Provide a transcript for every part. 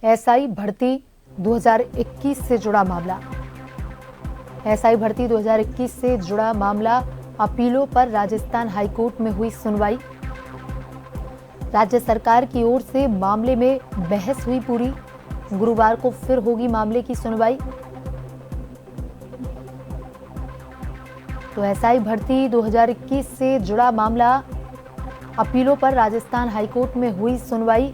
SI भर्ती 2021 से जुड़ा मामला। एसआई भर्ती 2021 से जुड़ा मामला, अपीलों पर राजस्थान हाईकोर्ट में हुई सुनवाई। राज्य सरकार की ओर से मामले में बहस हुई पूरी। गुरुवार को फिर होगी मामले की सुनवाई। तो एसआई भर्ती 2021 से जुड़ा मामला, अपीलों पर राजस्थान हाईकोर्ट में हुई सुनवाई।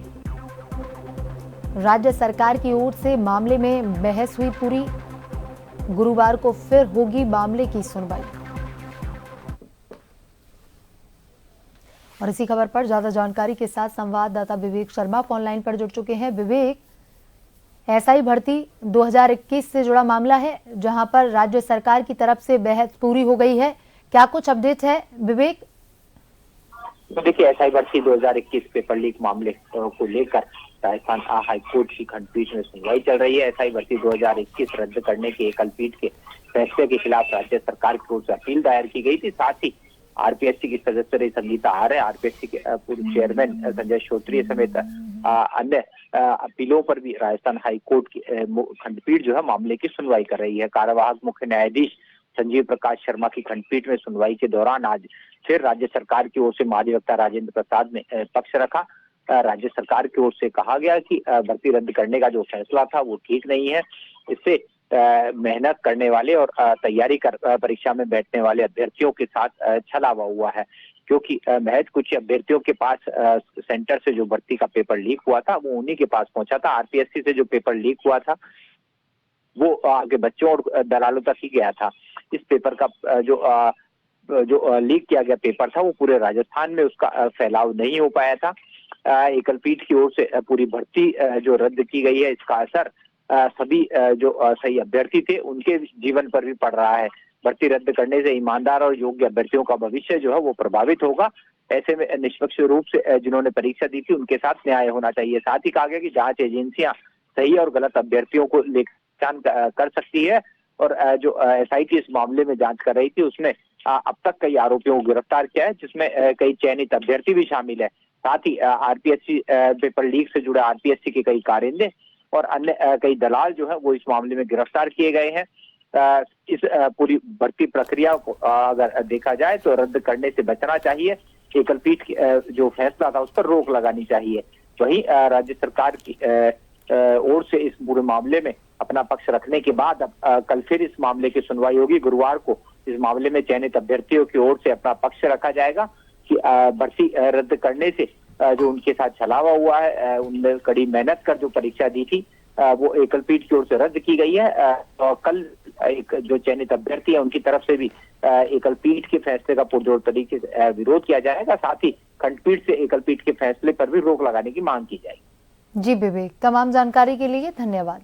राज्य सरकार की ओर से मामले में बहस हुई पूरी। गुरुवार को फिर होगी मामले की सुनवाई। और इसी खबर पर ज्यादा जानकारी के साथ संवाददाता विवेक शर्मा ऑनलाइन पर जुड़ चुके हैं। विवेक, एसआई भर्ती 2021 से जुड़ा मामला है जहां पर राज्य सरकार की तरफ से बहस पूरी हो गई है, क्या कुछ अपडेट है विवेक? तो देखिए, एसआई भर्ती 2021 पेपर लीक मामले को लेकर राजस्थान हाईकोर्ट की खंडपीठ में सुनवाई चल रही है। एसआई भर्ती 2021 रद्द करने के एकल पीठ के फैसले के खिलाफ राज्य सरकार की ओर से अपील दायर की गई थी। साथ ही आरपीएससी की सदस्य रही संगीता आर्य, आरपीएससी के पूर्व चेयरमैन संजय श्रोत्रिय समेत अन्य अपीलों पर भी राजस्थान हाईकोर्ट की खंडपीठ जो है मामले की सुनवाई कर रही है। कार्यवाहक मुख्य न्यायाधीश संजीव प्रकाश शर्मा की खंडपीठ में सुनवाई के दौरान आज फिर राज्य सरकार की ओर से महाधिवक्ता राजेंद्र प्रसाद ने पक्ष रखा। राज्य सरकार की ओर से कहा गया कि भर्ती रद्द करने का जो फैसला था वो ठीक नहीं है। इससे मेहनत करने वाले और तैयारी कर परीक्षा में बैठने वाले अभ्यर्थियों के साथ छलावा हुआ है, क्योंकि महज कुछ अभ्यर्थियों के पास सेंटर से जो भर्ती का पेपर लीक हुआ था वो उन्हीं के पास पहुंचा था। आरपीएससी से जो पेपर लीक हुआ था वो आगे बच्चों और दलालों तक ही गया था। इस पेपर का जो लीक किया गया पेपर था वो पूरे राजस्थान में उसका फैलाव नहीं हो पाया था। एकल पीठ की ओर से पूरी भर्ती जो रद्द की गई है, इसका असर सभी जो सही अभ्यर्थी थे उनके जीवन पर भी पड़ रहा है। भर्ती रद्द करने से ईमानदार और योग्य अभ्यर्थियों का भविष्य जो है वो प्रभावित होगा। ऐसे में निष्पक्ष रूप से जिन्होंने परीक्षा दी थी उनके साथ न्याय होना चाहिए। साथ ही कहा गया कि जांच एजेंसियां सही और गलत अभ्यर्थियों को पहचान कर सकती है। और जो एसआईटी इस मामले में जांच कर रही थी उसने अब तक कई आरोपियों को गिरफ्तार किया है, जिसमें कई चयनित अभ्यर्थी भी शामिल है। साथ ही आरपीएससी पेपर लीक से जुड़े आरपीएससी के कई कारिंदे और अन्य कई दलाल जो है वो इस मामले में गिरफ्तार किए गए हैं। इस पूरी भर्ती प्रक्रिया को अगर देखा जाए तो रद्द करने से बचना चाहिए। एकल पीठ जो फैसला था उस पर रोक लगानी चाहिए। वहीं राज्य सरकार की ओर से इस पूरे मामले में अपना पक्ष रखने के बाद अब कल फिर इस मामले की सुनवाई होगी। गुरुवार को इस मामले में चयनित अभ्यर्थियों की ओर से अपना पक्ष रखा जाएगा कि भर्ती रद्द करने से जो उनके साथ छलावा हुआ है, उनने कड़ी मेहनत कर जो परीक्षा दी थी वो एकल पीठ की ओर से रद्द की गई है। और कल एक जो चयनित अभ्यर्थी है उनकी तरफ से भी एकल पीठ के फैसले का पुरजोर तरीके से विरोध किया जाएगा। साथ ही खंडपीठ से एकल पीठ के फैसले पर भी रोक लगाने की मांग की जाएगी। जी विवेक, तमाम जानकारी के लिए धन्यवाद।